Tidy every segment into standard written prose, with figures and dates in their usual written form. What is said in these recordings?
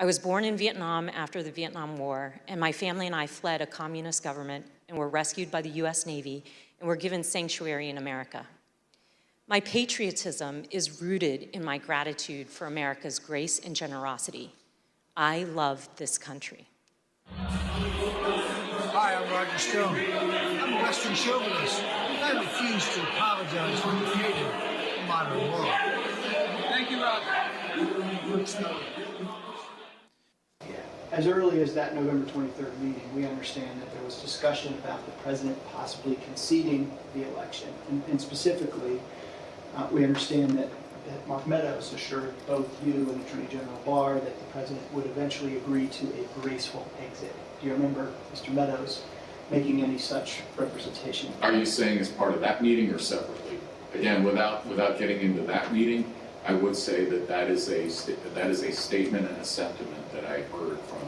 I was born in Vietnam after the Vietnam War, and my family and I fled a communist government and were rescued by the US Navy and were given sanctuary in America. My patriotism is rooted in my gratitude for America's grace and generosity. I love this country. Hi, I'm Roger Stone. I'm a Western chauvinist. I refuse to apologize for creating the modern world. Thank you, Roger. As early as that November 23rd meeting, we understand that there was discussion about the president possibly conceding the election. And specifically, we understand that Mark Meadows assured both you and Attorney General Barr that the president would eventually agree to a graceful exit. Do you remember Mr. Meadows making any such representation? Are you saying as part of that meeting or separately? Again, without getting into that meeting, I would say that is a statement and a sentiment that I heard from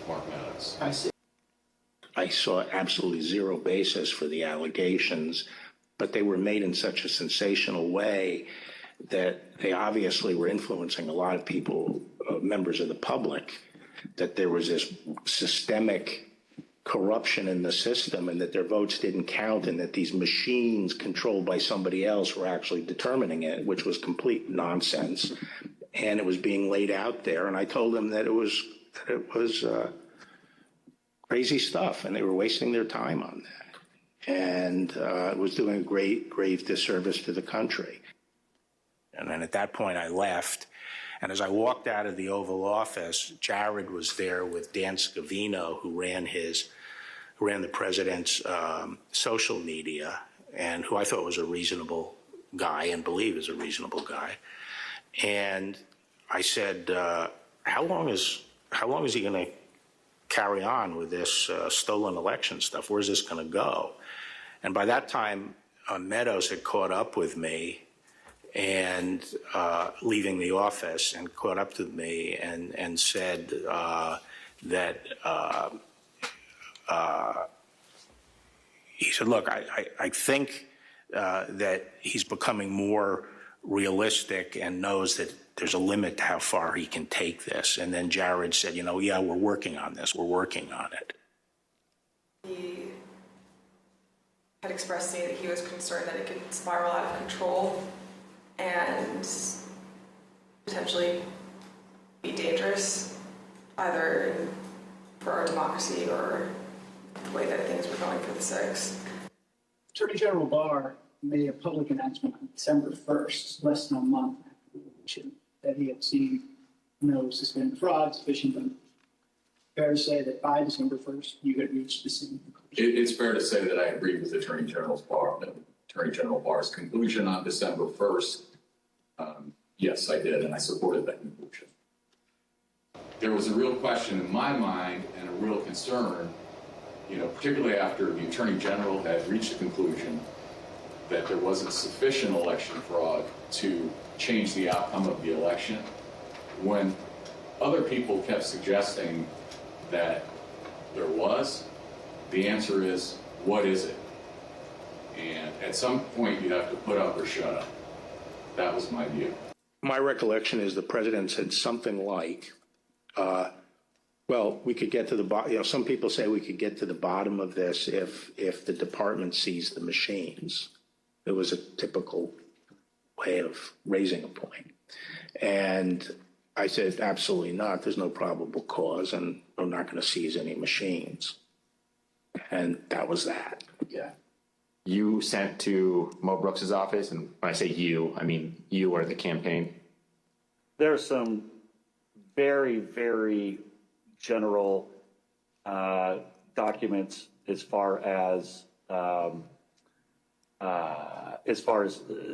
Mark Meadows. I see. I saw absolutely zero basis for the allegations, but they were made in such a sensational way that they obviously were influencing a lot of people, members of the public, that there was this systemic corruption in the system and that their votes didn't count and that these machines controlled by somebody else were actually determining it, which was complete nonsense. And it was being laid out there. And I told them that it was crazy stuff and they were wasting their time on that. And it was doing a grave disservice to the country. And then at that point I left. And as I walked out of the Oval Office, Jared was there with Dan Scavino, who ran the president's social media, and who I thought was a reasonable guy and believe is a reasonable guy. And I said, how long is he going to carry on with this stolen election stuff? Where's this going to go? And by that time, Meadows had caught up with me and leaving the office and caught up to me and said that he said, look, I think that he's becoming more realistic and knows that there's a limit to how far he can take this. And then Jared said, yeah, we're working on this. We're working on it. He had expressed to me that he was concerned that it could spiral out of control and potentially be dangerous, either for our democracy or the way that things were going for the 6th. Attorney General Barr made a public announcement on December 1st, less than a month after the election, that he had seen no suspended fraud sufficient. But fair to say that by December 1st, you had reached the same conclusion? It's fair to say that I agree with Attorney General Barr's conclusion on December 1st. Yes, I did, and I supported that conclusion. There was a real question in my mind and a real concern, particularly after the Attorney General had reached the conclusion that there wasn't sufficient election fraud to change the outcome of the election. When other people kept suggesting that there was, the answer is, what is it? And at some point, you have to put up or shut up. That was my view. My recollection is the president said something like, well, we could get to the bottom. Some people say we could get to the bottom of this if the department seized the machines. It was a typical way of raising a point. And I said, absolutely not. There's no probable cause, and I'm not going to seize any machines. And that was that. Yeah. You sent to Mo Brooks's office, and when I say you, I mean you or the campaign? There are some very, very general documents as far as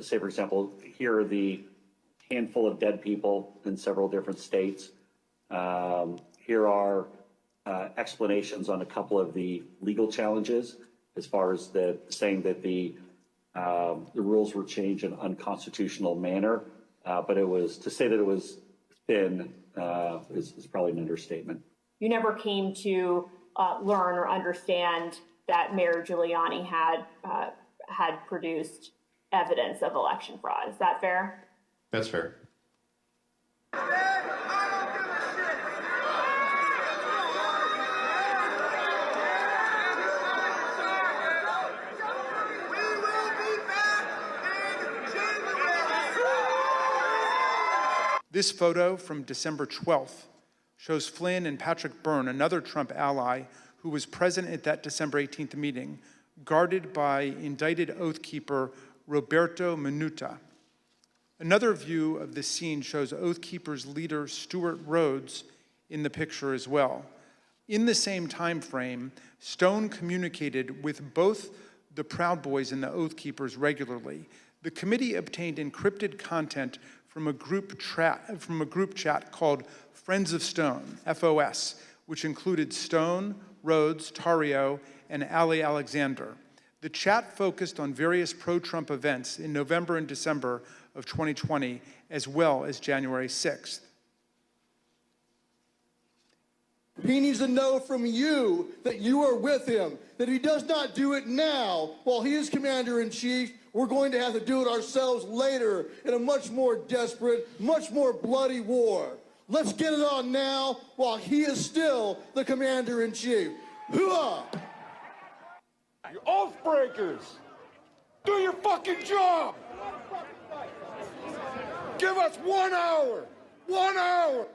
say, for example, here are the handful of dead people in several different states. Here are explanations on a couple of the legal challenges, as far as saying that the rules were changed in an unconstitutional manner, but it was to say that it was thin is probably an understatement. You never came to learn or understand that Mayor Giuliani had produced evidence of election fraud. Is that fair? That's fair. This photo from December 12th shows Flynn and Patrick Byrne, another Trump ally who was present at that December 18th meeting, guarded by indicted oath keeper Roberto Minuta. Another view of this scene shows Oath Keepers leader Stuart Rhodes in the picture as well. In the same time frame, Stone communicated with both the Proud Boys and the Oath Keepers regularly. The committee obtained encrypted content from a group chat called Friends of Stone, FOS, which included Stone, Rhodes, Tario, and Ali Alexander. The chat focused on various pro-Trump events in November and December of 2020, as well as January 6th. He needs to know from you that you are with him, that if he does not do it now while he is commander-in-chief, we're going to have to do it ourselves later in a much more desperate, much more bloody war. Let's get it on now while he is still the commander-in-chief. Hooah! You oath breakers! Do your fucking job! Give us 1 hour! 1 hour!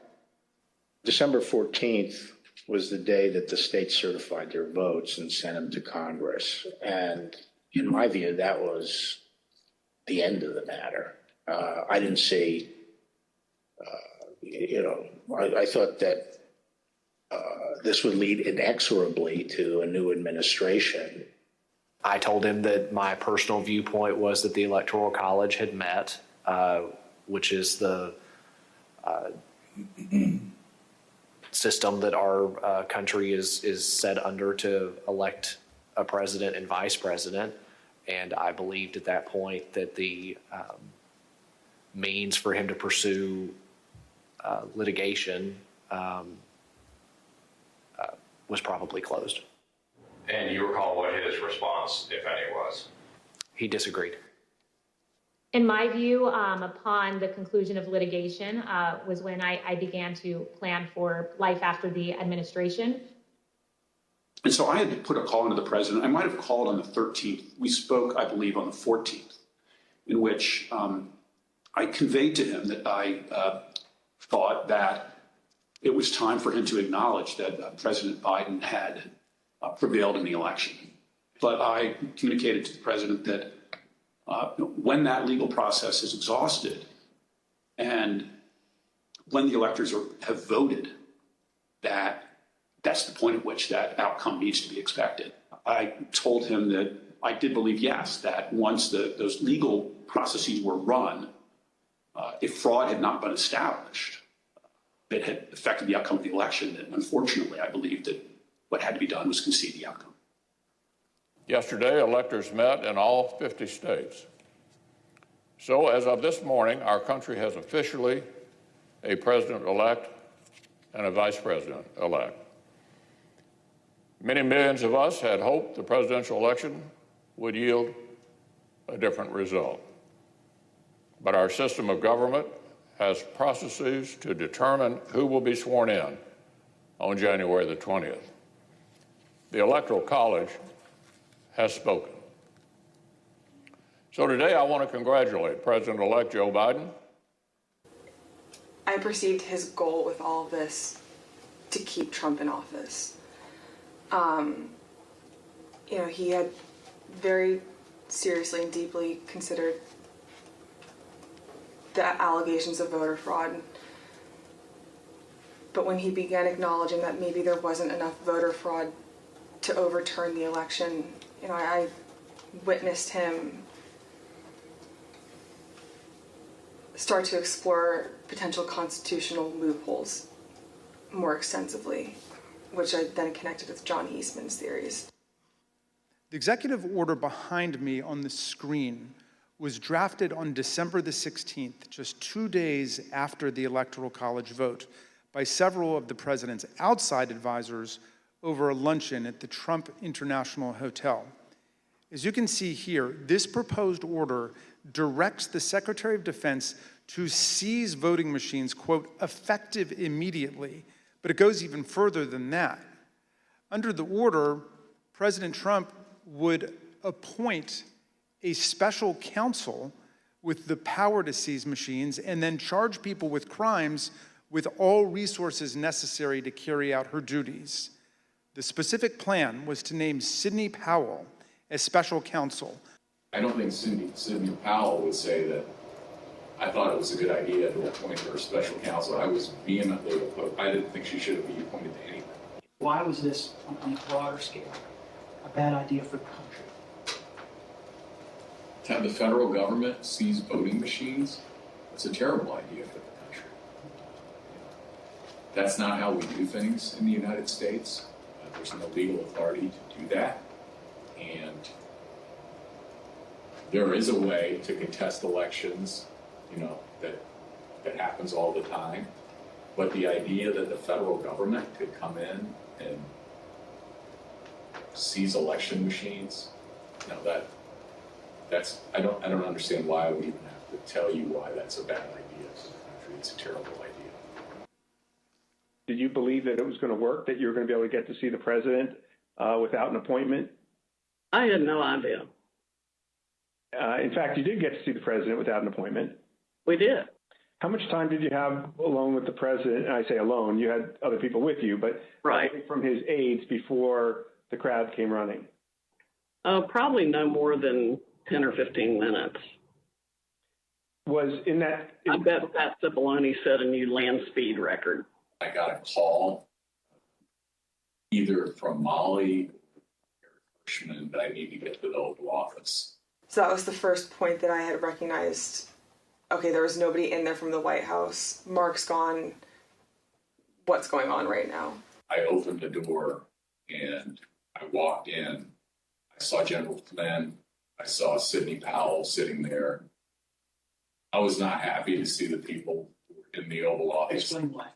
December 14th was the day that the states certified their votes and sent them to Congress. And in my view, that was the end of the matter. I didn't see, I thought that this would lead inexorably to a new administration. I told him that my personal viewpoint was that the Electoral College had met, which is the system that our country is set under to elect a president and vice president. And I believed at that point that the means for him to pursue litigation was probably closed. And do you recall what his response, if any, was? He disagreed. In my view, upon the conclusion of litigation was when I began to plan for life after the administration. And so I had to put a call into the president. I might have called on the 13th. We spoke, I believe, on the 14th, in which I conveyed to him that I thought that it was time for him to acknowledge that President Biden had prevailed in the election. But I communicated to the president that when that legal process is exhausted and when the electors have voted, that's the point at which that outcome needs to be expected. I told him that I did believe, yes, that once those legal processes were run, if fraud had not been established, that had affected the outcome of the election, that unfortunately I believed that what had to be done was concede the outcome. Yesterday, electors met in all 50 states. So as of this morning, our country has officially a president-elect and a vice president-elect. Many millions of us had hoped the presidential election would yield a different result. But our system of government has processes to determine who will be sworn in on January the 20th. The Electoral College has spoken. So today I want to congratulate President-elect Joe Biden. I perceived his goal with all of this to keep Trump in office. He had very seriously and deeply considered the allegations of voter fraud. But when he began acknowledging that maybe there wasn't enough voter fraud to overturn the election, I witnessed him start to explore potential constitutional loopholes more extensively, which I then connected with John Eastman's theories. The executive order behind me on the screen was drafted on December the 16th, just 2 days after the Electoral College vote, by several of the president's outside advisors over a luncheon at the Trump International Hotel. As you can see here, this proposed order directs the Secretary of Defense to seize voting machines, quote, effective immediately, but it goes even further than that. Under the order, President Trump would appoint a special counsel with the power to seize machines and then charge people with crimes with all resources necessary to carry out her duties. The specific plan was to name Sidney Powell as special counsel. I don't think Sidney Powell would say that I thought it was a good idea to appoint her as special counsel. I was vehemently opposed. I didn't think she should have been appointed to anything. Why was this, on a broader scale, a bad idea for the country? To have the federal government seize voting machines, that's a terrible idea for the country. That's not how we do things in the United States. There's no legal authority to do that. And there is a way to contest elections, that happens all the time. But the idea that the federal government could come in and seize election machines, I don't understand why I would even have to tell you why that's a bad idea for the country. It's a terrible idea. Did you believe that it was going to work, that you were going to be able to get to see the president without an appointment? I had no idea. In fact, you did get to see the president without an appointment. We did. How much time did you have alone with the president? And I say alone, you had other people with you, but right from his aides before the crowd came running? Probably no more than 10 or 15 minutes. I bet Pat Cipollone set a new land speed record. I got a call either from Molly or Hirschman that I need to get to the Oval Office. So that was the first point that I had recognized. Okay, there was nobody in there from the White House. Mark's gone. What's going on right now? I opened the door and I walked in. I saw General Flynn. I saw Sidney Powell sitting there. I was not happy to see the people in the Oval Office. Explain why.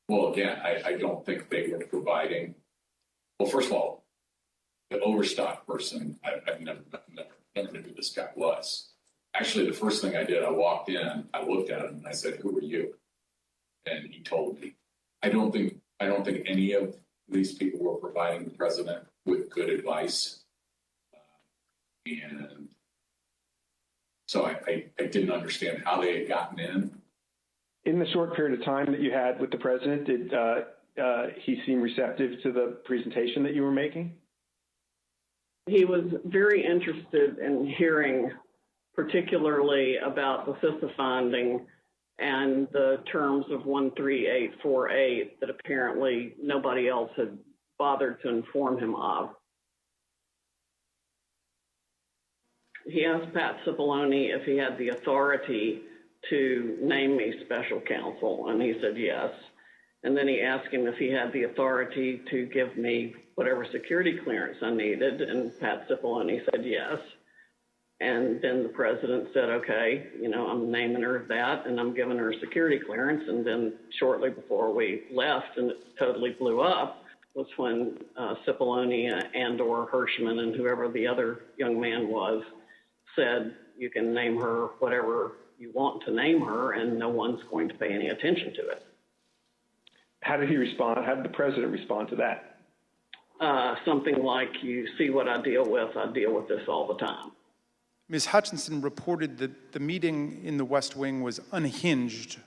Well, again, I don't think they were providing. Well, first of all, the overstock person, I've never knew who this guy was. Actually, the first thing I did, I walked in, I looked at him, and I said, "Who are you?" And he told me. I don't think any of these people were providing the president with good advice, and so I didn't understand how they had gotten in. In the short period of time that you had with the president, did he seem receptive to the presentation that you were making? He was very interested in hearing particularly about the CISA finding and the terms of 13848 that apparently nobody else had bothered to inform him of. He asked Pat Cipollone if he had the authority to name me special counsel, and he said yes. And then he asked him if he had the authority to give me whatever security clearance I needed, and Pat Cipollone said yes. And then the president said, okay, I'm naming her that, and I'm giving her security clearance. And then shortly before we left, and it totally blew up, was when Cipollone and or Hirschman and whoever the other young man was said, you can name her whatever you want to name her, and no one's going to pay any attention to it. How did he respond? How did the president respond to that? Something like, you see what I deal with this all the time. Ms. Hutchinson reported that the meeting in the West Wing was unhinged.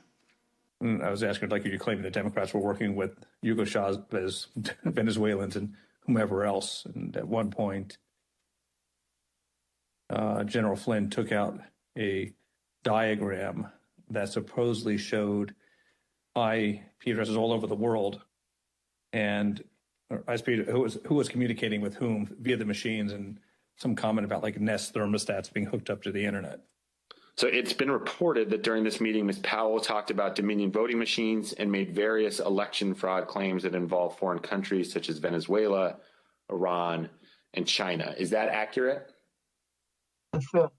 I was asking, like, you claim the Democrats were working with Yugoslavs, Venezuelans, and whomever else. And at one point, General Flynn took out a diagram that supposedly showed IP addresses all over the world, and who was communicating with whom via the machines, and some comment about like Nest thermostats being hooked up to the internet. So it's been reported that during this meeting, Ms. Powell talked about Dominion voting machines and made various election fraud claims that involve foreign countries such as Venezuela, Iran, and China. Is that accurate? Sure.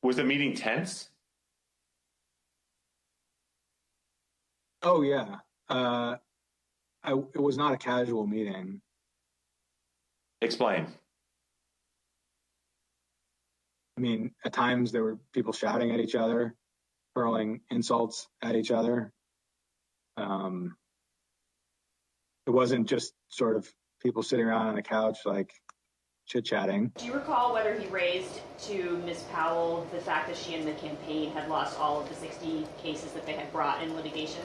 Was the meeting tense? Oh, yeah. It was not a casual meeting. Explain. I mean, at times there were people shouting at each other, hurling insults at each other. It wasn't just sort of people sitting around on a couch like chit-chatting. Do you recall whether he raised to Ms. Powell the fact that she and the campaign had lost all of the 60 cases that they had brought in litigation?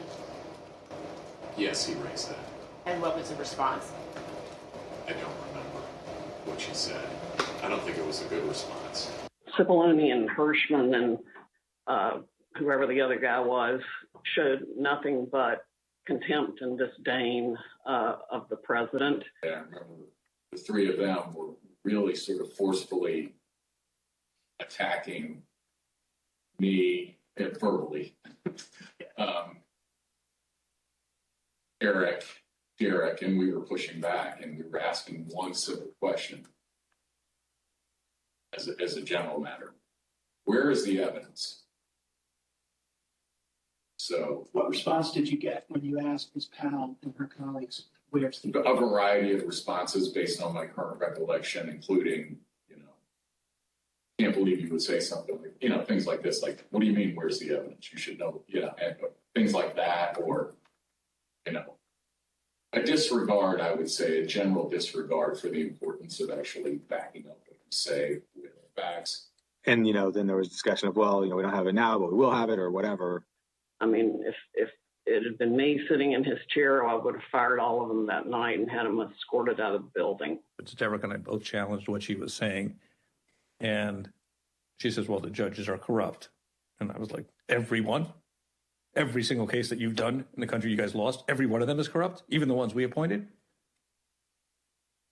Yes, he raised that. And what was the response? I don't remember what she said. I don't think it was a good response. Cipollone and Hirschman and whoever the other guy was showed nothing but contempt and disdain of the president. Yeah, I remember the three of them were really sort of forcefully attacking me verbally. Derek, and we were pushing back, and we were asking one simple question as a general matter. Where is the evidence? So, what response did you get when you asked Ms. Powell and her colleagues, where's the a variety of responses based on my current recollection, including, can't believe you would say something like, things like this, like, what do you mean, where's the evidence? You should know, and things like that, or, a disregard, I would say, a general disregard for the importance of actually backing up what you say with facts. And, then there was discussion of, well, we don't have it now, but we will have it or whatever. I mean, if it had been me sitting in his chair, I would have fired all of them that night and had them escorted out of the building. But Derek and I both challenged what she was saying. And she says, well, the judges are corrupt. And I was like, everyone? Every single case that you've done in the country you guys lost, every one of them is corrupt, even the ones we appointed?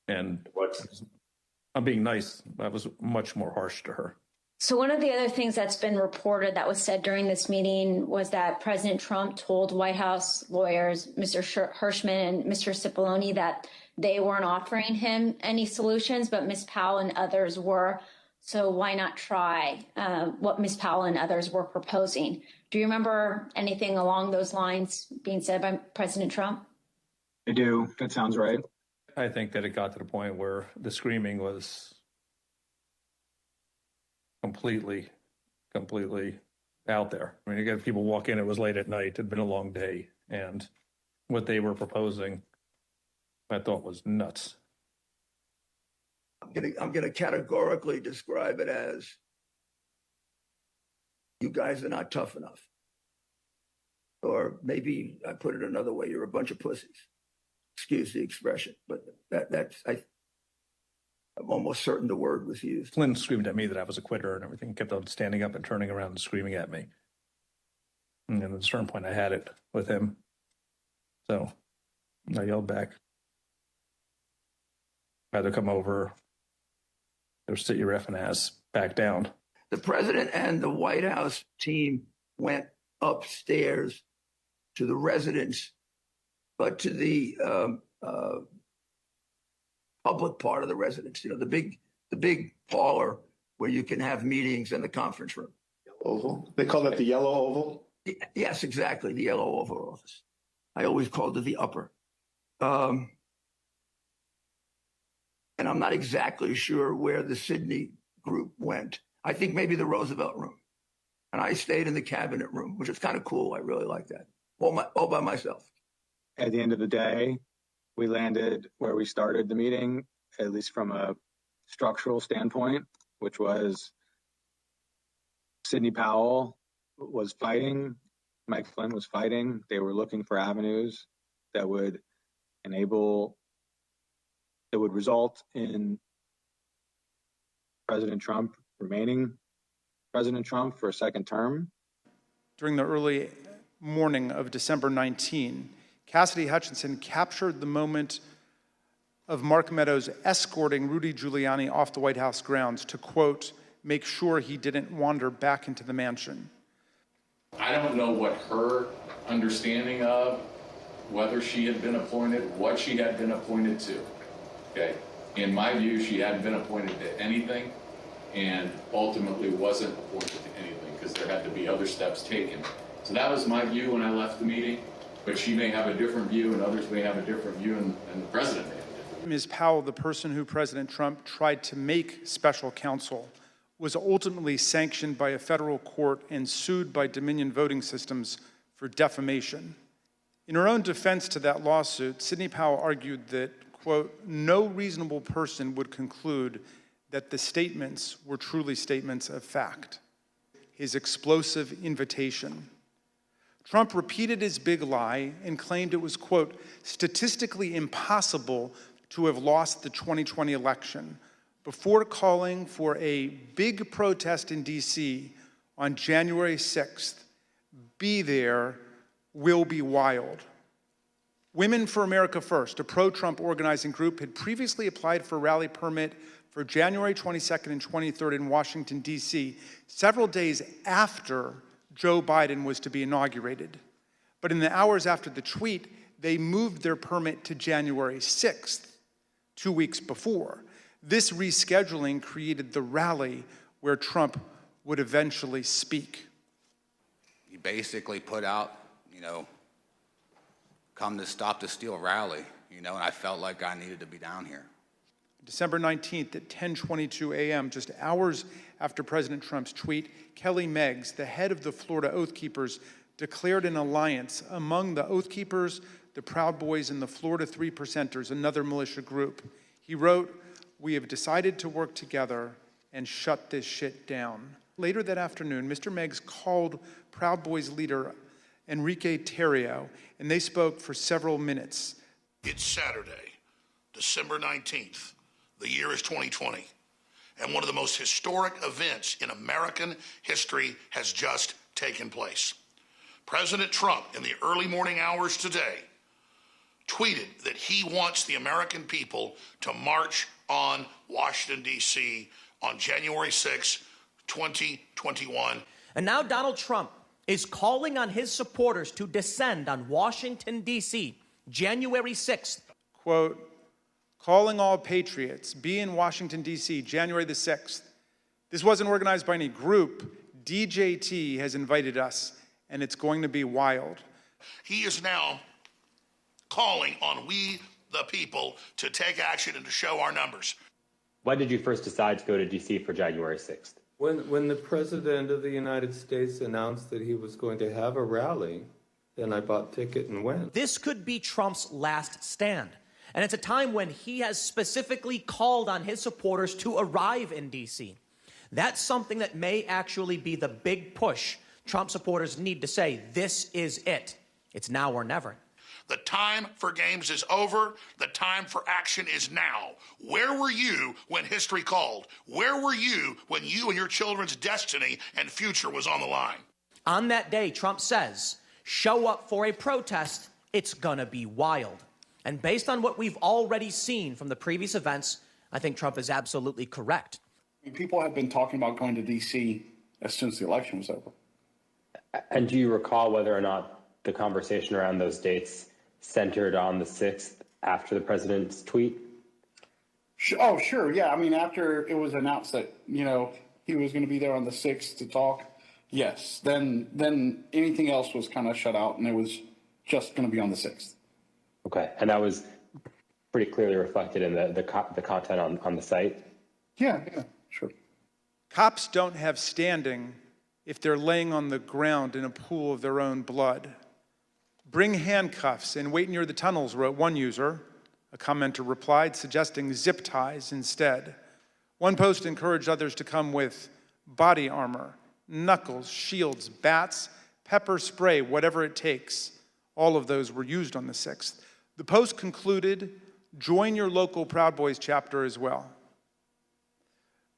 And I'm being nice. I was much more harsh to her. So one of the other things that's been reported that was said during this meeting was that President Trump told White House lawyers, Mr. Hirschman and Mr. Cipollone, that they weren't offering him any solutions, but Ms. Powell and others were. So why not try what Ms. Powell and others were proposing? Do you remember anything along those lines being said by President Trump? I do. That sounds right. I think that it got to the point where the screaming was completely out there. I mean, you get people walk in, it was late at night, it had been a long day, and what they were proposing, I thought was nuts. I'm gonna categorically describe it as you guys are not tough enough. Or maybe I put it another way, you're a bunch of pussies. Excuse the expression, but I'm almost certain the word was used. Flynn screamed at me that I was a quitter and everything, kept on standing up and turning around and screaming at me. And at a certain point I had it with him. So I yelled back. I had to come over, or sit your effing ass back down. The president and the White House team went upstairs to the residence, but to the public part of the residence, the big parlor where you can have meetings in the conference room. Oval? They call it the yellow oval? Yes, exactly, the yellow Oval Office. I always called it the upper. And I'm not exactly sure where the Sydney group went. I think maybe the Roosevelt room. And I stayed in the cabinet room, which is kind of cool. I really like that. All by myself. At the end of the day, we landed where we started the meeting, at least from a structural standpoint, which was Sidney Powell was fighting, Mike Flynn was fighting. They were looking for avenues that would result in President Trump remaining President Trump for a second term. During the early morning of December 19, Cassidy Hutchinson captured the moment of Mark Meadows escorting Rudy Giuliani off the White House grounds to, quote, make sure he didn't wander back into the mansion. I don't know what her understanding of whether she had been appointed, what she had been appointed to. Okay. In my view, she hadn't been appointed to anything and ultimately wasn't appointed to anything because there had to be other steps taken. So that was my view when I left the meeting, but she may have a different view and others may have a different view and the president may have a different view. Ms. Powell, the person who President Trump tried to make special counsel, was ultimately sanctioned by a federal court and sued by Dominion Voting Systems for defamation. In her own defense to that lawsuit, Sidney Powell argued that, quote, no reasonable person would conclude that the statements were truly statements of fact. His explosive invitation. Trump repeated his big lie and claimed it was, quote, statistically impossible to have lost the 2020 election before calling for a big protest in D.C. on January 6th. Be there, will be wild. Women for America First, a pro-Trump organizing group, had previously applied for a rally permit for January 22nd and 23rd in Washington, D.C., several days after Joe Biden was to be inaugurated. But in the hours after the tweet, they moved their permit to January 6th, 2 weeks before. This rescheduling created the rally where Trump would eventually speak. He basically put out, come to stop the steal rally, and I felt like I needed to be down here. December 19th at 10:22 a.m., just hours after President Trump's tweet, Kelly Meggs, the head of the Florida Oath Keepers, declared an alliance among the Oath Keepers, the Proud Boys, and the Florida Three Percenters, another militia group. He wrote, "We have decided to work together and shut this shit down." Later that afternoon, Mr. Meggs called Proud Boys leader Enrique Tarrio, and they spoke for several minutes. It's Saturday, December 19th. The year is 2020. And one of the most historic events in American history has just taken place. President Trump, in the early morning hours today, tweeted that he wants the American people to march on Washington, D.C. on January 6, 2021. And now Donald Trump is calling on his supporters to descend on Washington, D.C., January 6th. Quote, calling all patriots, be in Washington, D.C., January the 6th. This wasn't organized by any group. DJT has invited us, and it's going to be wild. He is now calling on we, the people, to take action and to show our numbers. Why did you first decide to go to D.C. for January 6th? When the President of the United States announced that he was going to have a rally, then I bought a ticket and went. This could be Trump's last stand. And it's a time when he has specifically called on his supporters to arrive in D.C. That's something that may actually be the big push Trump supporters need to say, this is it. It's now or never. The time for games is over. The time for action is now. Where were you when history called? Where were you when you and your children's destiny and future was on the line? On that day, Trump says, show up for a protest. It's gonna be wild. And based on what we've already seen from the previous events, I think Trump is absolutely correct. People have been talking about going to D.C. since the election was over. And do you recall whether or not the conversation around those dates centered on the 6th after the president's tweet? Oh, sure. Yeah. I mean, after it was announced that, he was going to be there on the 6th to talk, yes. Then anything else was kind of shut out, and it was just going to be on the 6th. Okay. And that was pretty clearly reflected in the content on the site? Yeah, sure. Cops don't have standing if they're laying on the ground in a pool of their own blood. Bring handcuffs and wait near the tunnels, wrote one user. A commenter replied, suggesting zip ties instead. One post encouraged others to come with body armor, knuckles, shields, bats, pepper spray, whatever it takes. All of those were used on the 6th. The post concluded, join your local Proud Boys chapter as well.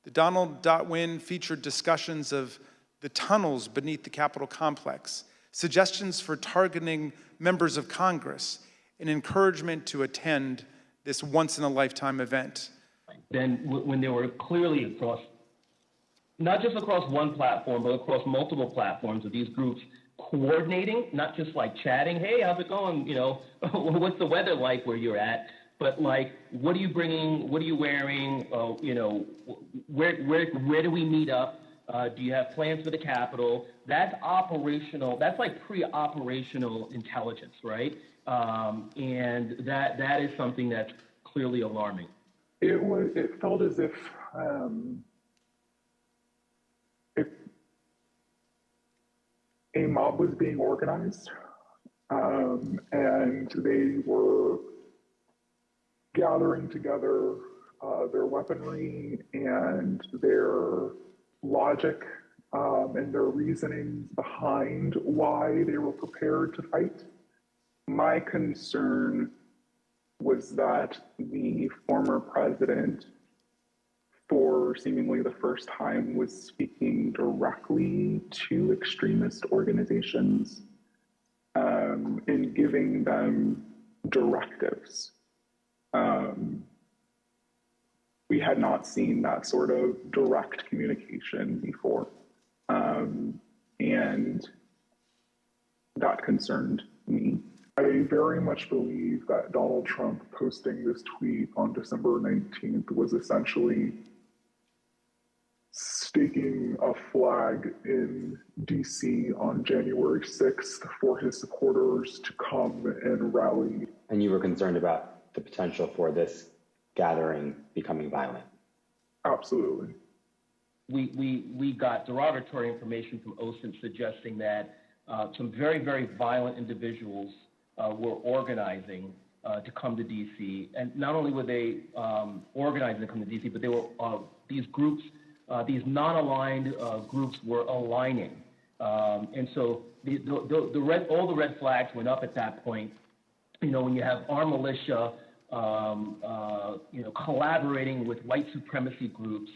The Donald.win featured discussions of the tunnels beneath the Capitol complex, suggestions for targeting members of Congress, and encouragement to attend this once-in-a-lifetime event. Then when they were clearly across, not just across one platform, but across multiple platforms of these groups coordinating, not just like chatting, hey, how's it going, what's the weather like where you're at, but like, what are you bringing, what are you wearing, where do we meet up? Do you have plans for the Capitol? That's operational. That's like pre-operational intelligence, right? And that is something that's clearly alarming. It felt as if a mob was being organized, and they were gathering together their weaponry and their logic and their reasonings behind why they were prepared to fight. My concern was that the former president, for seemingly the first time, was speaking directly to extremist organizations and giving them directives. We had not seen that sort of direct communication before. And that concerned me. I very much believe that Donald Trump posting this tweet on December 19th was essentially staking a flag in DC on January 6th for his supporters to come and rally. And you were concerned about the potential for this gathering becoming violent? Absolutely. We got derogatory information from OSINT suggesting that some very, very violent individuals were organizing to come to D.C. And not only were they organizing to come to D.C., but they were these groups, these non-aligned groups were aligning. And so all the red flags went up at that point. You know, when you have armed militia, collaborating with white supremacy groups,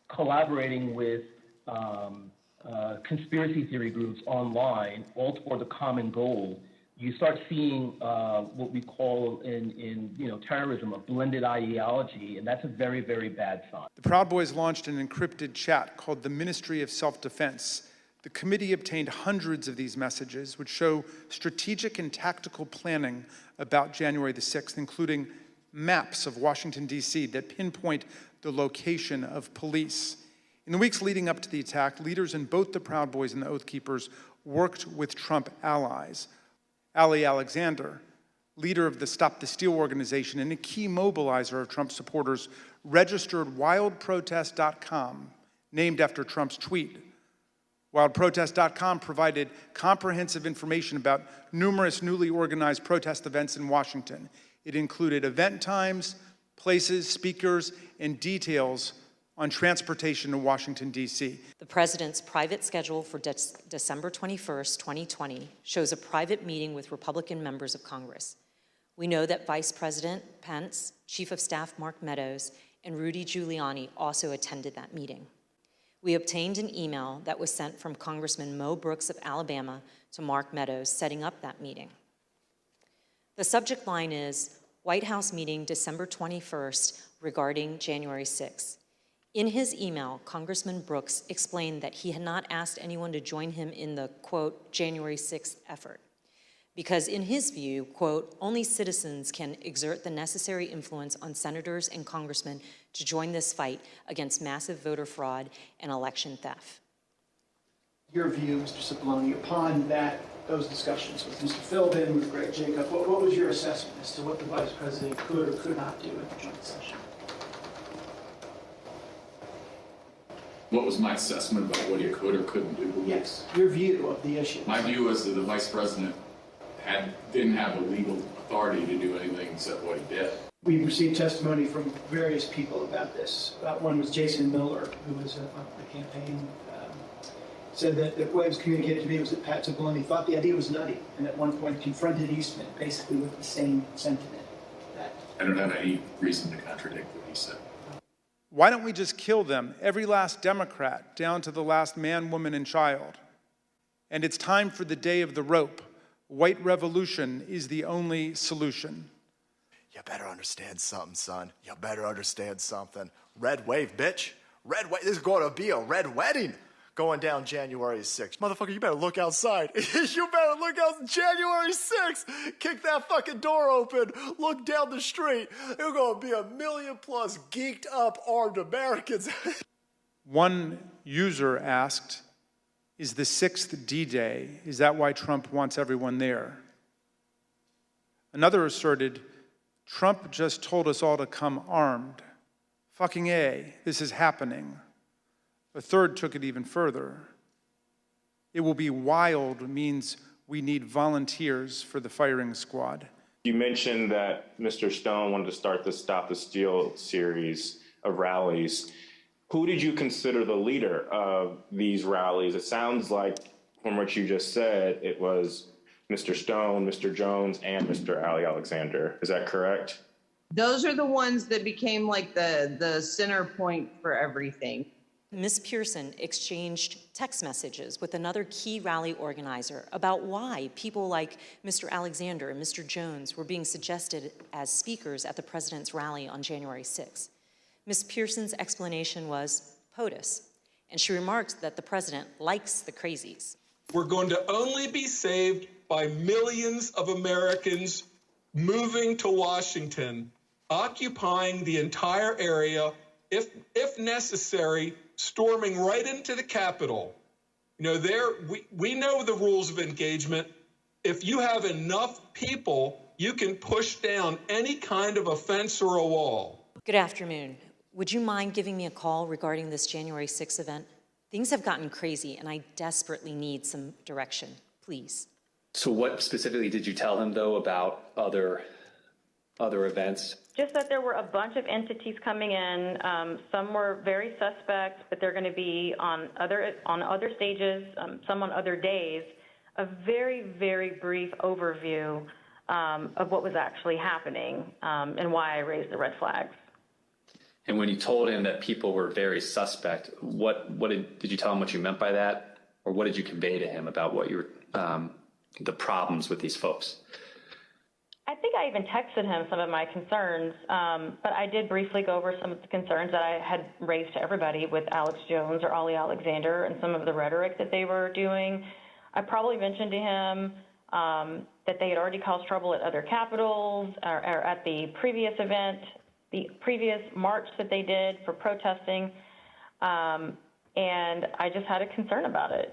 collaborating with conspiracy theory groups online, all toward the common goal, you start seeing what we call in terrorism a blended ideology, and that's a very, very bad sign. The Proud Boys launched an encrypted chat called the Ministry of Self-Defense. The committee obtained hundreds of these messages, which show strategic and tactical planning about January the 6th, including maps of Washington, D.C. that pinpoint the location of police. In the weeks leading up to the attack, leaders in both the Proud Boys and the Oath Keepers worked with Trump allies. Ali Alexander, leader of the Stop the Steal organization and a key mobilizer of Trump supporters, registered wildprotest.com, named after Trump's tweet. Wildprotest.com provided comprehensive information about numerous newly organized protest events in Washington. It included event times, places, speakers, and details on transportation to Washington, D.C. The president's private schedule for December 21st, 2020 shows a private meeting with Republican members of Congress. We know that Vice President Pence, Chief of Staff Mark Meadows, and Rudy Giuliani also attended that meeting. We obtained an email that was sent from Congressman Mo Brooks of Alabama to Mark Meadows setting up that meeting. The subject line is White House meeting December 21st regarding January 6th. In his email, Congressman Brooks explained that he had not asked anyone to join him in the, quote, January 6th effort, because in his view, quote, only citizens can exert the necessary influence on senators and congressmen to join this fight against massive voter fraud and election theft. Your view, Mr. Cipollone, upon those discussions with Mr. Philbin, with Greg Jacob, what was your assessment as to what the Vice President could or could not do at the joint session? What was my assessment about what he could or couldn't do? Yes, your view of the issue. My view was that the Vice President didn't have the legal authority to do anything except what he did. We received testimony from various people about this. One was Jason Miller, who was on the campaign, said that the way it was communicated to me was that Pat Cipollone thought the idea was nutty, and at one point confronted Eastman basically with the same sentiment. I don't have any reason to contradict what he said. Why don't we just kill them, every last Democrat, down to the last man, woman, and child? And it's time for the day of the rope. White revolution is the only solution. You better understand something, son. You better understand something. Red wave, bitch. Red wave. This is going to be a red wedding going down January 6th. Motherfucker, you better look outside. You better look out January 6th. Kick that fucking door open. Look down the street. There's going to be 1 million plus geeked up armed Americans. One user asked, is the 6th D-Day? Is that why Trump wants everyone there? Another asserted, Trump just told us all to come armed. Fucking A, this is happening. A third took it even further. It will be wild means we need volunteers for the firing squad. You mentioned that Mr. Stone wanted to start the Stop the Steal series of rallies. Who did you consider the leader of these rallies? It sounds like, from what you just said, it was Mr. Stone, Mr. Jones, and Mr. Ali Alexander. Is that correct? Those are the ones that became like the center point for everything. Ms. Pearson exchanged text messages with another key rally organizer about why people like Mr. Alexander and Mr. Jones were being suggested as speakers at the president's rally on January 6th. Ms. Pearson's explanation was POTUS, and she remarked that the president likes the crazies. We're going to only be saved by millions of Americans moving to Washington, occupying the entire area, if necessary, storming right into the Capitol. You know, we know the rules of engagement. If you have enough people, you can push down any kind of a fence or a wall. Good afternoon. Would you mind giving me a call regarding this January 6th event? Things have gotten crazy, and I desperately need some direction, please. So what specifically did you tell him, though, about other events? Just that there were a bunch of entities coming in. Some were very suspect, but they're going to be on other stages, some on other days. A very, very brief overview of what was actually happening and why I raised the red flags. And when you told him that people were very suspect, what did you tell him what you meant by that? Or what did you convey to him about what your the problems with these folks? I think I even texted him some of my concerns, but I did briefly go over some of the concerns that I had raised to everybody with Alex Jones or Ali Alexander and some of the rhetoric that they were doing. I probably mentioned to him that they had already caused trouble at other capitals or at the previous event, the previous march that they did for protesting, and I just had a concern about it.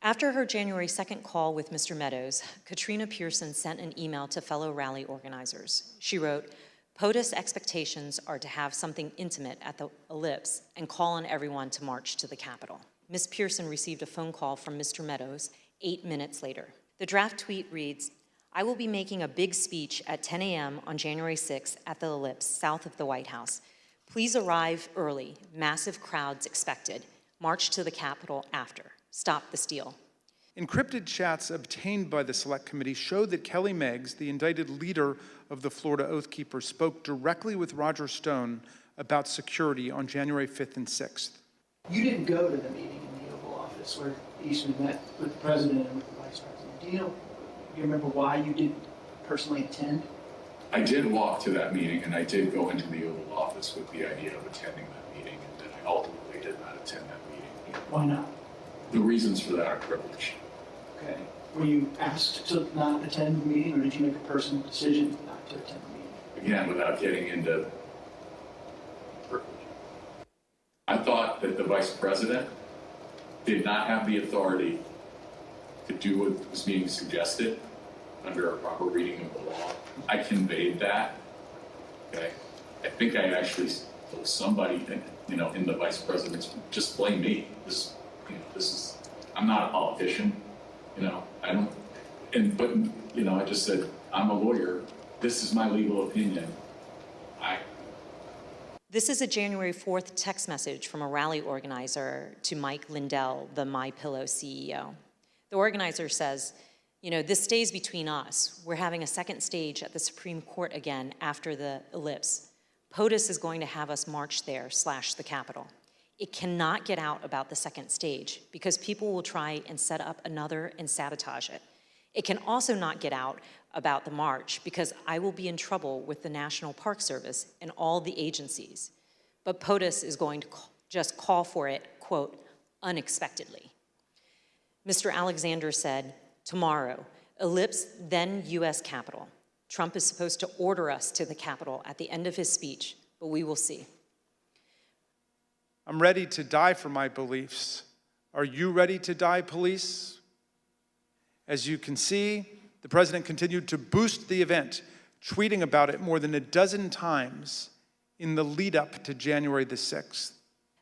After her January 2nd call with Mr. Meadows, Katrina Pearson sent an email to fellow rally organizers. She wrote, POTUS expectations are to have something intimate at the Ellipse and call on everyone to march to the Capitol. Ms. Pearson received a phone call from Mr. Meadows 8 minutes later. The draft tweet reads, I will be making a big speech at 10 a.m. on January 6th at the Ellipse, south of the White House. Please arrive early. Massive crowds expected. March to the Capitol after. Stop the steal. Encrypted chats obtained by the Select Committee showed that Kelly Meggs, the indicted leader of the Florida Oath Keepers, spoke directly with Roger Stone about security on January 5th and 6th. You didn't go to the meeting in the Oval Office where Eastman met with the president and with the vice president. Do you remember why you didn't personally attend? I did walk to that meeting, and I did go into the Oval Office with the idea of attending that meeting, and then I ultimately did not attend that meeting. Why not? The reasons for that are privilege. Okay. Were you asked to not attend the meeting, or did you make a personal decision not to attend the meeting? Again, without getting into privilege. I thought that the vice president did not have the authority to do what was being suggested under a proper reading of the law. I conveyed that. Okay. I think I actually told somebody that, in the vice president's, just blame me. I'm not a politician, I don't, I just said, I'm a lawyer. This is my legal opinion. This is a January 4th text message from a rally organizer to Mike Lindell, the MyPillow CEO. The organizer says, this stays between us. We're having a second stage at the Supreme Court again after the Ellipse. POTUS is going to have us march there / the Capitol. It cannot get out about the second stage because people will try and set up another and sabotage it. It can also not get out about the march because I will be in trouble with the National Park Service and all the agencies. But POTUS is going to just call for it, quote, unexpectedly. Mr. Alexander said, tomorrow, Ellipse, then U.S. Capitol. Trump is supposed to order us to the Capitol at the end of his speech, but we will see. I'm ready to die for my beliefs. Are you ready to die, police? As you can see, the president continued to boost the event, tweeting about it more than a dozen times in the lead up to January the 6th.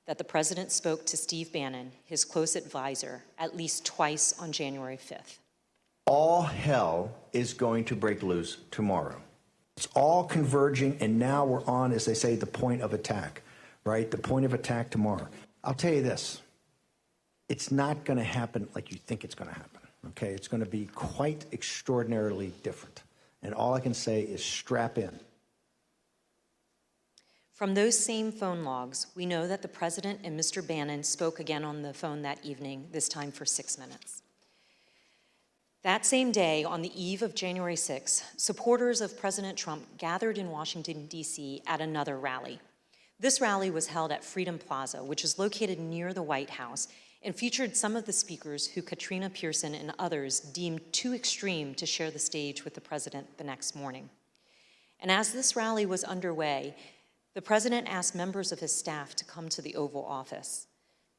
That the president spoke to Steve Bannon, his close advisor, at least twice on January 5th. All hell is going to break loose tomorrow. It's all converging, and now we're on, as they say, the point of attack, right? The point of attack tomorrow. I'll tell you this. It's not going to happen like you think it's going to happen, okay? It's going to be quite extraordinarily different. And all I can say is strap in. From those same phone logs, we know that the president and Mr. Bannon spoke again on the phone that evening, this time for 6 minutes. That same day, on the eve of January 6, supporters of President Trump gathered in Washington, D.C. at another rally. This rally was held at Freedom Plaza, which is located near the White House, and featured some of the speakers who Katrina Pearson and others deemed too extreme to share the stage with the president the next morning. And as this rally was underway, the president asked members of his staff to come to the Oval Office.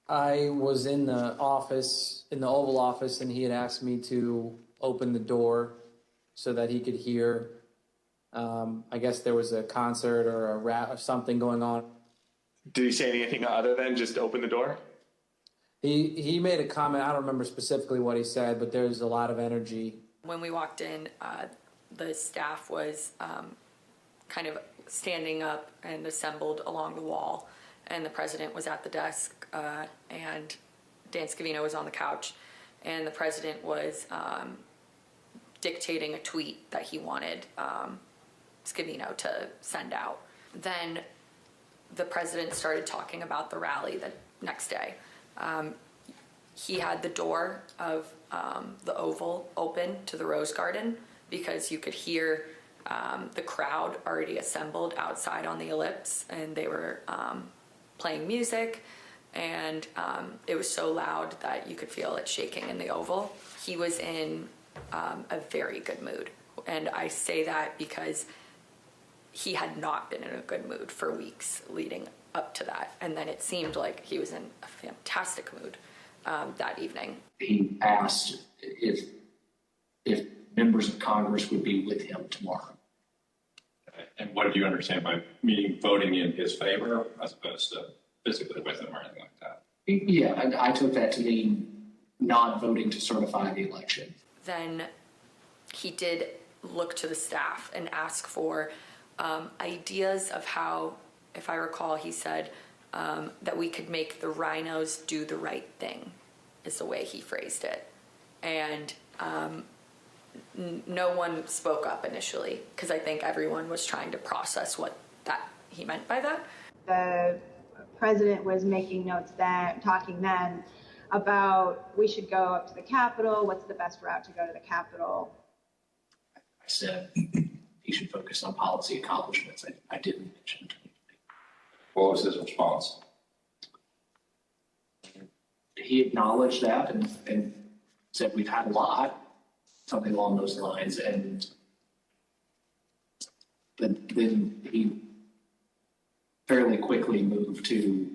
I was in the office, in the Oval Office, and he had asked me to open the door so that he could hear. I guess there was a concert or a rap or something going on. Did he say anything other than just open the door? He made a comment. I don't remember specifically what he said, but there's a lot of energy. When we walked in, the staff was kind of standing up and assembled along the wall, and the president was at the desk, and Dan Scavino was on the couch, and the president was dictating a tweet that he wanted Scavino to send out. Then the president started talking about the rally the next day. He had the door of the Oval open to the Rose Garden because you could hear the crowd already assembled outside on the ellipse, and they were playing music, and it was so loud that you could feel it shaking in the Oval. He was in a very good mood, and I say that because he had not been in a good mood for weeks leading up to that, and then it seemed like he was in a fantastic mood that evening. He asked if members of Congress would be with him tomorrow. And what do you understand by meaning voting in his favor as opposed to physically with him or anything like that? Yeah, and I took that to mean not voting to certify the election. Then he did look to the staff and ask for ideas of how, if I recall, he said that we could make the rhinos do the right thing, is the way he phrased it. And no one spoke up initially because I think everyone was trying to process what that he meant by that. The president was making notes then, talking then about we should go up to the Capitol. What's the best route to go to the Capitol? I said he should focus on policy accomplishments. I didn't mention it. What was his response? He acknowledged that and said we've had a lot, something along those lines, and then he fairly quickly moved to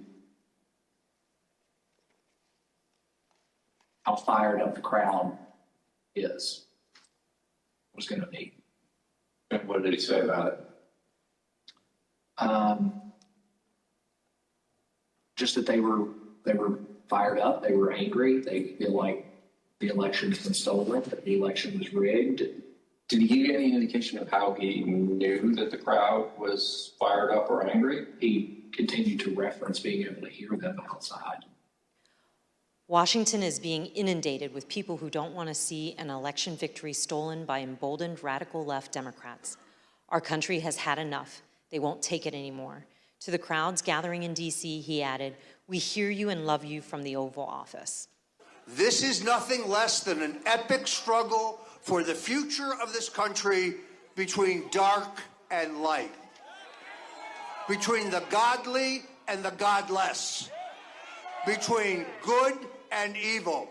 how fired up the crowd was going to be. And what did he say about it? Just that they were fired up, they were angry, they feel like the election has been stolen, that the election was rigged. Did he give you any indication of how he knew that the crowd was fired up or angry? He continued to reference being able to hear them outside. Washington is being inundated with people who don't want to see an election victory stolen by emboldened radical left Democrats. Our country has had enough. They won't take it anymore. To the crowds gathering in D.C., he added, "We hear you and love you from the Oval Office." This is nothing less than an epic struggle for the future of this country between dark and light, between the godly and the godless, between good and evil.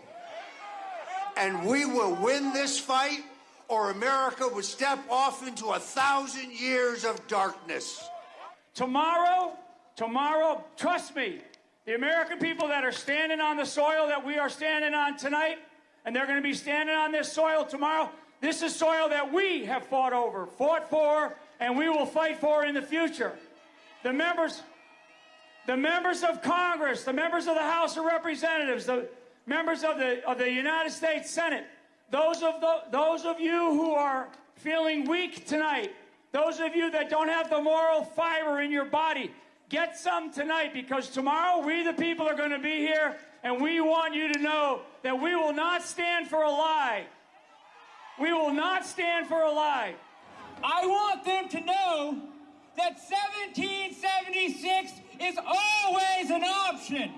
And we will win this fight, or America would step off into 1,000 years of darkness. Tomorrow, trust me, the American people that are standing on the soil that we are standing on tonight, and they're going to be standing on this soil tomorrow, this is soil that we have fought for, and we will fight for in the future. The members of Congress, the members of the House of Representatives, the members of the United States Senate, those of you who are feeling weak tonight, those of you that don't have the moral fiber in your body, get some tonight, because tomorrow we the people are going to be here, and we want you to know that we will not stand for a lie. We will not stand for a lie. I want them to know that 1776 is always an option.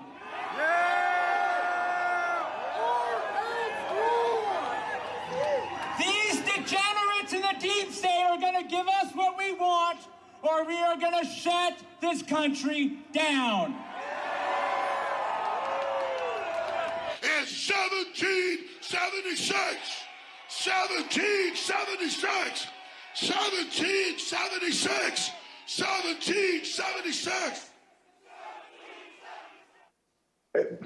These degenerates in the deep state are going to give us what we want, or we are going to shut this country down. It's 1776! 1776! 1776! 1776!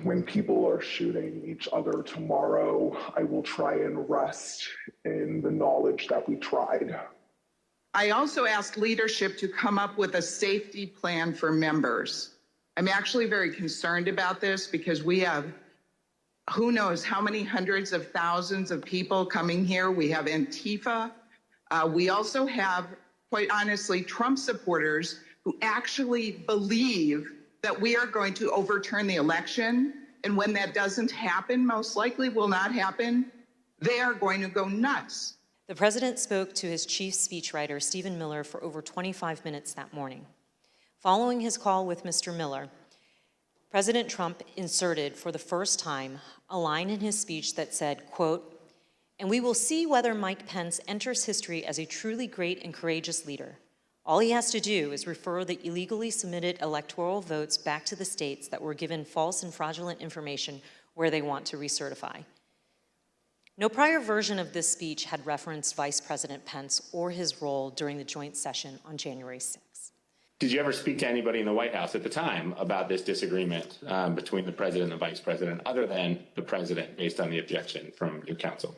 When people are shooting each other tomorrow, I will try and rest in the knowledge that we tried. I also asked leadership to come up with a safety plan for members. I'm actually very concerned about this because we have who knows how many hundreds of thousands of people coming here. We have Antifa. We also have, quite honestly, Trump supporters who actually believe that we are going to overturn the election. And when that doesn't happen, most likely will not happen, they are going to go nuts. The president spoke to his chief speechwriter, Stephen Miller, for over 25 minutes that morning. Following his call with Mr. Miller, President Trump inserted for the first time a line in his speech that said, quote, "And we will see whether Mike Pence enters history as a truly great and courageous leader. All he has to do is refer the illegally submitted electoral votes back to the states that were given false and fraudulent information where they want to recertify." No prior version of this speech had referenced Vice President Pence or his role during the joint session on January 6th. Did you ever speak to anybody in the White House at the time about this disagreement between the president and the vice president, other than the president, based on the objection from your counsel?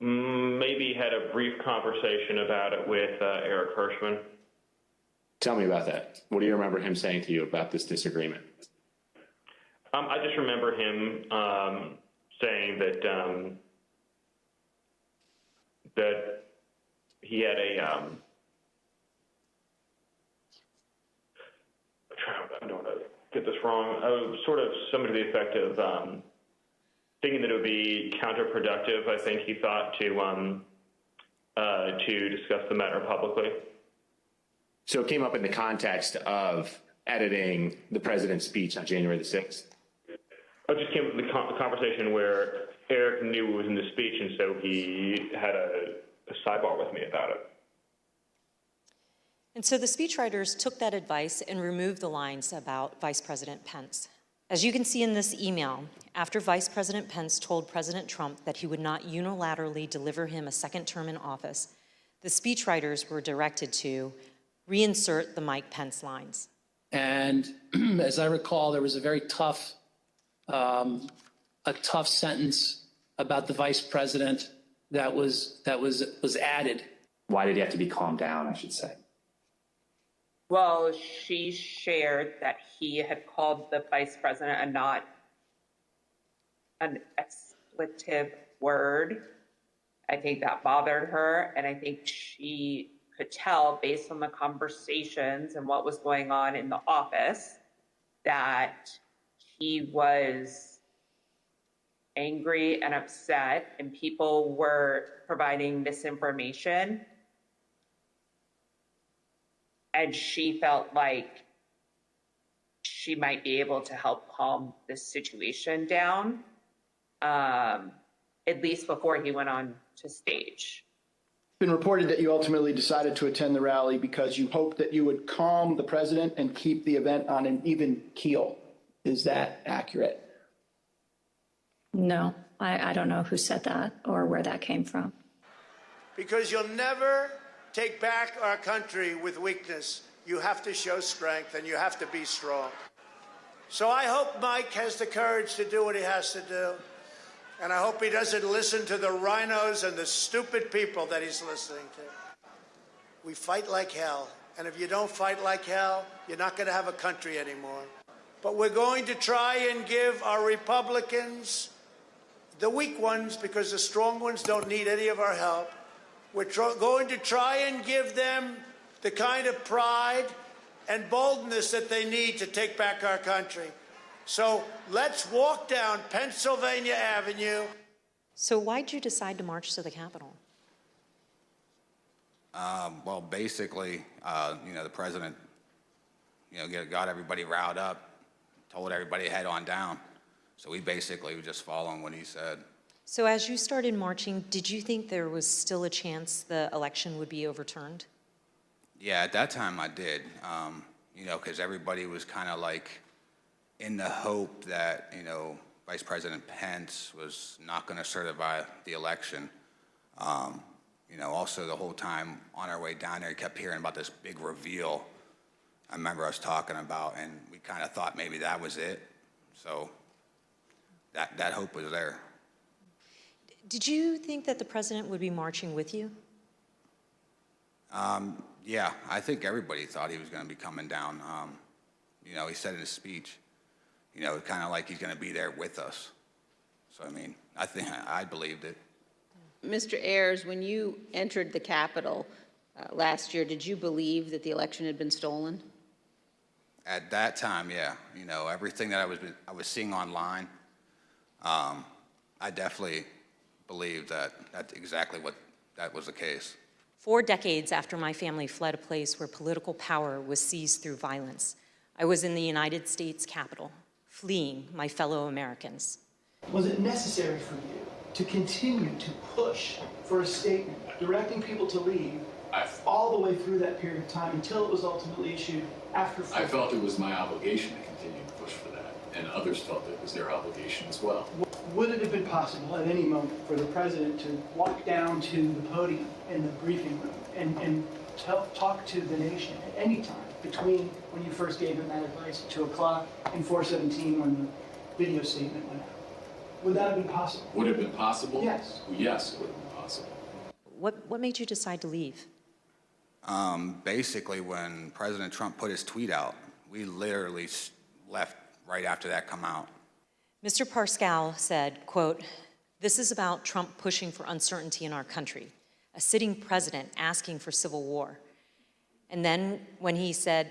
Maybe had a brief conversation about it with Eric Hirschman. Tell me about that. What do you remember him saying to you about this disagreement? I just remember him saying that that he had a I don't want to get this wrong. Sort of something to the effect of thinking that it would be counterproductive. I think he thought to discuss the matter publicly. So it came up in the context of editing the president's speech on January the 6th? It just came up in the conversation where Eric knew it was in the speech, and so he had a sidebar with me about it. And so the speechwriters took that advice and removed the lines about Vice President Pence. As you can see in this email, after Vice President Pence told President Trump that he would not unilaterally deliver him a second term in office, the speechwriters were directed to reinsert the Mike Pence lines. And as I recall, there was a very tough sentence about the vice president that was added. Why did he have to be calmed down, I should say? Well, she shared that he had called the vice president a not an expletive word. I think that bothered her, and I think she could tell based on the conversations and what was going on in the office that he was angry and upset, and people were providing misinformation. And she felt like she might be able to help calm this situation down, at least before he went on to stage. It's been reported that you ultimately decided to attend the rally because you hoped that you would calm the president and keep the event on an even keel. Is that accurate? No, I don't know who said that or where that came from. Because you'll never take back our country with weakness. You have to show strength and you have to be strong. So I hope Mike has the courage to do what he has to do. And I hope he doesn't listen to the rhinos and the stupid people that he's listening to. We fight like hell. And if you don't fight like hell, you're not going to have a country anymore. but we're going to try and give our Republicans, the weak ones, because the strong ones don't need any of our help, we're going to try and give them the kind of pride and boldness that they need to take back our country. So let's walk down Pennsylvania Avenue. So why'd you decide to march to the Capitol? Well, basically, the president, got everybody riled up, told everybody to head on down. So we basically were just following what he said. So as you started marching, did you think there was still a chance the election would be overturned? Yeah, at that time I did, because everybody was kind of like in the hope that, Vice President Pence was not going to certify the election. Also the whole time on our way down there, we kept hearing about this big reveal I remember us talking about, and we kind of thought maybe that was it. So that hope was there. Did you think that the president would be marching with you? Yeah, I think everybody thought he was going to be coming down. He said in his speech, kind of like he's going to be there with us. So, I think I believed it. Mr. Ayers, when you entered the Capitol last year, did you believe that the election had been stolen? At that time, yeah. Everything that I was seeing online, I definitely believed that that's exactly what that was the case. 4 decades after my family fled a place where political power was seized through violence, I was in the United States Capitol, fleeing my fellow Americans. Was it necessary for you to continue to push for a statement directing people to leave all the way through that period of time until it was ultimately issued after? I felt it was my obligation to continue to push for that, and others felt it was their obligation as well. Would it have been possible at any moment for the president to walk down to the podium in the briefing room and talk to the nation at any time between when you first gave him that advice at 2 o'clock and 4:17 when the video statement went out? Would that have been possible? Would it have been possible? Yes. Yes, it would have been possible. What made you decide to leave? Basically, when President Trump put his tweet out, we literally left right after that come out. Mr. Pascal said, quote, "This is about Trump pushing for uncertainty in our country, a sitting president asking for civil war." And then when he said,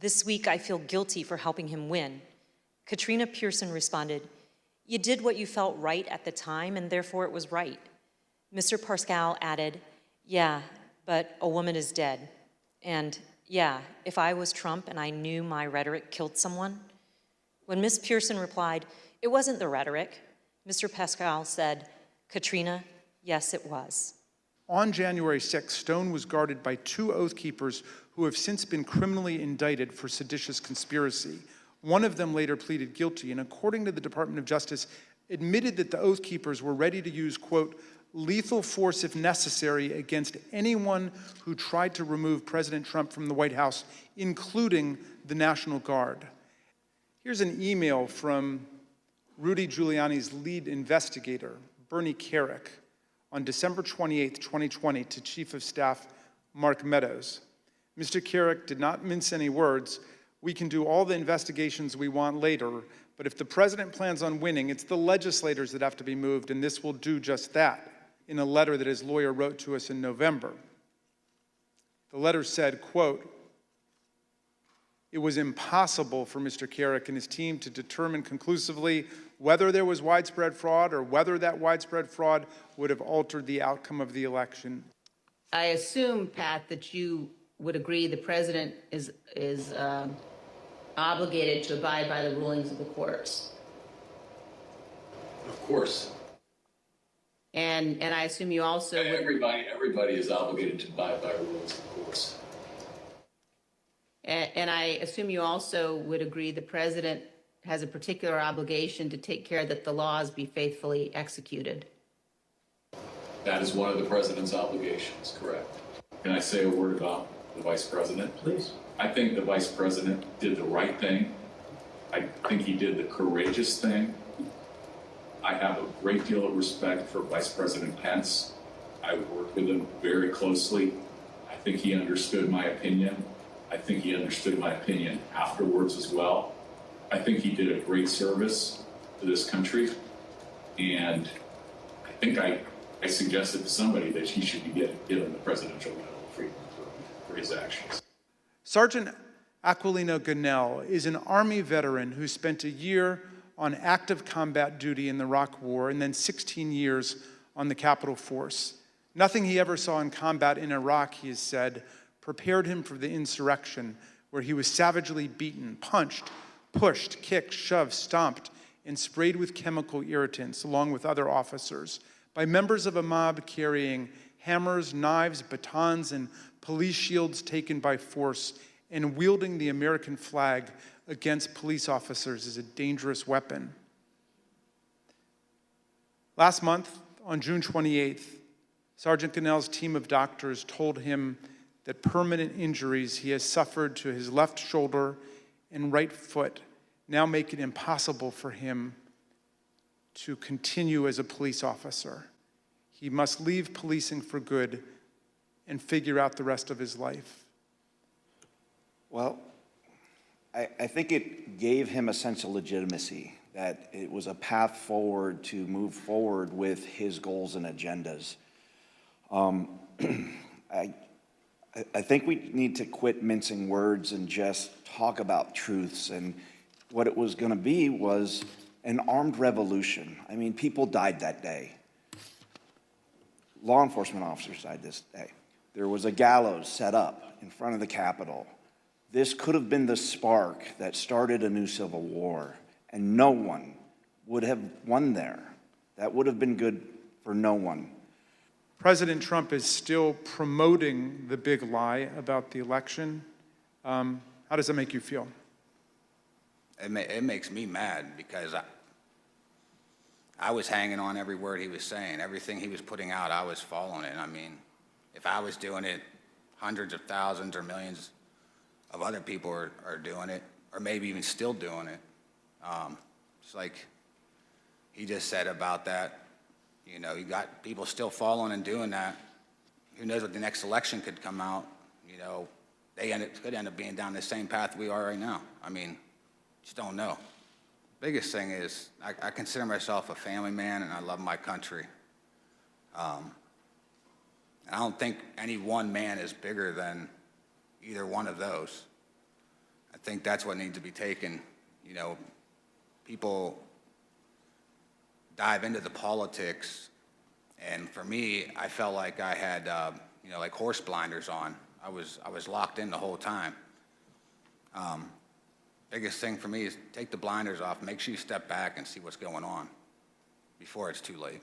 "This week I feel guilty for helping him win," Katrina Pearson responded, "You did what you felt right at the time, and therefore it was right." Mr. Pascal added, "Yeah, but a woman is dead. And yeah, if I was Trump and I knew my rhetoric killed someone." When Ms. Pearson replied, "It wasn't the rhetoric," Mr. Pascal said, "Katrina, yes, it was." On January 6th, Stone was guarded by 2 Oath Keepers who have since been criminally indicted for seditious conspiracy. One of them later pleaded guilty, and according to the Department of Justice, admitted that the Oath Keepers were ready to use, quote, "lethal force if necessary against anyone who tried to remove President Trump from the White House, including the National Guard." Here's an email from Rudy Giuliani's lead investigator, Bernie Kerik, on December 28, 2020, to Chief of Staff Mark Meadows. Mr. Kerik did not mince any words. "We can do all the investigations we want later, but if the president plans on winning, it's the legislators that have to be moved, and this will do just that," in a letter that his lawyer wrote to us in November. The letter said, quote, "It was impossible for Mr. Kerik and his team to determine conclusively whether there was widespread fraud or whether that widespread fraud would have altered the outcome of the election." I assume, Pat, that you would agree the president is obligated to abide by the rulings of the courts. Of course. And I assume you also would... Everybody is obligated to abide by rules, of course. And I assume you also would agree the president has a particular obligation to take care that the laws be faithfully executed. That is one of the president's obligations, correct. Can I say a word about the vice president? Please. I think the vice president did the right thing. I think he did the courageous thing. I have a great deal of respect for Vice President Pence. I worked with him very closely. I think he understood my opinion. I think he understood my opinion afterwards as well. I think he did a great service to this country, and I think I suggested to somebody that he should be given the Presidential Medal of Freedom for his actions. Sergeant Aquilino Gunnell is an Army veteran who spent a year on active combat duty in the Iraq War and then 16 years on the Capitol Force. Nothing he ever saw in combat in Iraq, he has said, prepared him for the insurrection, where he was savagely beaten, punched, pushed, kicked, shoved, stomped, and sprayed with chemical irritants, along with other officers, by members of a mob carrying hammers, knives, batons, and police shields taken by force, and wielding the American flag against police officers is a dangerous weapon. Last month, on June 28th, Sergeant Gunnell's team of doctors told him that permanent injuries he has suffered to his left shoulder and right foot now make it impossible for him to continue as a police officer. He must leave policing for good and figure out the rest of his life. Well, I think it gave him a sense of legitimacy, that it was a path forward to move forward with his goals and agendas. I think we need to quit mincing words and just talk about truths. And what it was going to be was an armed revolution. I mean, people died that day. Law enforcement officers died this day. There was a gallows set up in front of the Capitol. This could have been the spark that started a new civil war, and no one would have won there. That would have been good for no one. President Trump is still promoting the big lie about the election. How does that make you feel? It makes me mad because I was hanging on every word he was saying. Everything he was putting out, I was following it. I mean, if I was doing it, hundreds of thousands or millions of other people are doing it, or maybe even still doing it. It's like he just said about that. You know, you got people still following and doing that. Who knows what the next election could come out? You know, could end up being down the same path we are right now. I mean, just don't know. Biggest thing is I consider myself a family man, and I love my country. I don't think any one man is bigger than either one of those. I think that's what needs to be taken. You know, people dive into the politics, and for me, I felt like I had, you know, like horse blinders on. I was locked in the whole time. Biggest thing for me is take the blinders off, make sure you step back and see what's going on before it's too late.